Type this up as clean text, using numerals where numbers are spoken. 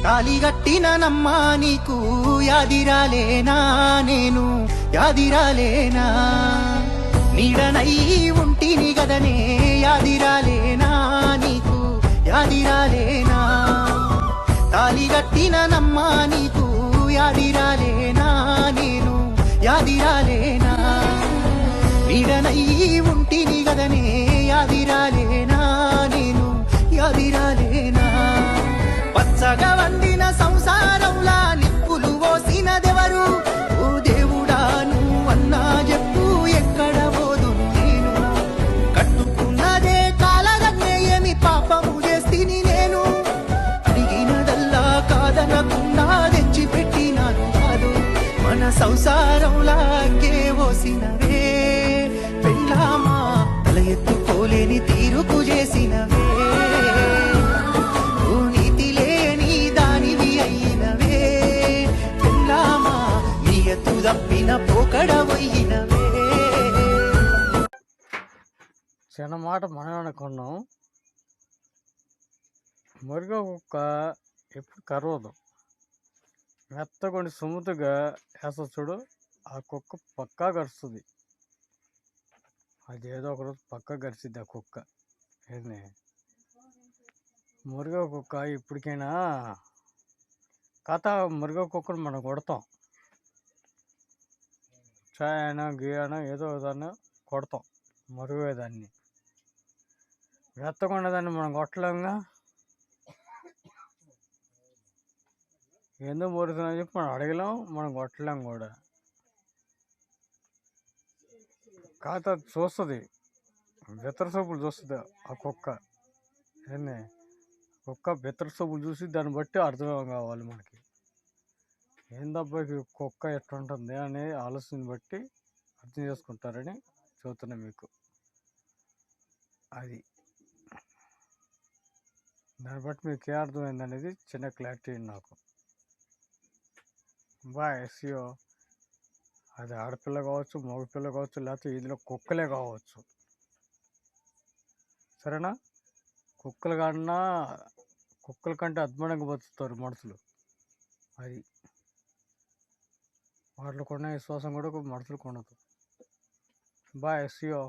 తాలిగట్టిన నమ్మా నీకు యాదిరాలేనా, నేను యాదిరాలేనా, నీడనై ఉంటిని గదనే యాదిరాలేనా, నీకు యాదిరాలేనా, తాలిగట్టిన నమ్మా నీకు యాదిరాలేనా, నేను యాదిరాలేనా, నీడనై ఉంటిని గదనే యాదిరాలేనా, నేను యాదిరాలేనా, పచ్చగా వండిన సంసారంలా నిప్పులు పోసినదెవరు, ఓ దేవుడా నువ్వన్నా చెప్పు ఎక్కడ పోదు నేను, కట్టుకున్నదే కాలగన్నే ఏమి పాపము చేస్తిని నేను, అడిగినదల్లా కాదనకుండా తెచ్చి పెట్టినాను కాదు, మన సంసారంలాగే పోసినవే పెళ్ళామా, తల ఎత్తుకోలేని తీరుకు చేసినవే, తప్పిన పోకడవయ్యినవే. చిన్న మాట మనం అనుకున్నాం, మురుగ కుక్క ఎప్పుడు కరవదు, మెత్తకొని సుముతుగా వేస్త చూడు, ఆ కుక్క పక్కా కరుస్తుంది, అదేదో ఒకరోజు పక్కా కరిచిద్ది ఆ కుక్క. ఏంది మురుగ కుక్క ఇప్పటికైనా కథ, మురుగ కుక్కను మనం కొడతాం, చాయనా గీయనా ఏదో దాన్ని కొడతాం, మరుగుదాన్ని మెత్తకుండదాన్ని మనం కొట్టలేంగా, ఎందుకు మరుగుతుందని చెప్పి మనం అడగలేం, మనం కొట్టలేం కూడా. కాకపోతే అది చూస్తుంది, బెత్తర సోపులు చూస్తుంది ఆ కుక్క. ఏంది కుక్క బెత్తర సోపులు చూసి దాన్ని బట్టి అర్థం కావాలి మనకి, ఏందబ్బా కుక్క ఎట్లుంటుంది అనే ఆలోచన బట్టి అర్థం చేసుకుంటారని చెబుతున్నా మీకు. అది దాన్ని బట్టి మీకు ఏ అర్థమైంది అనేది చిన్న క్లారిటీ నాకు. Bye see you. అది ఆడపిల్ల కావచ్చు, మగపిల్ల కావచ్చు, లేకపోతే ఇందులో కుక్కలే కావచ్చు, సరేనా. కుక్కల కన్నా కుక్కల కంటే అద్భుతంగా బతుకుతారు మనుషులు, అది వాటిలో కొన్న విశ్వాసం కూడా మనుషులకు ఉండదు. బాయ్ సియో.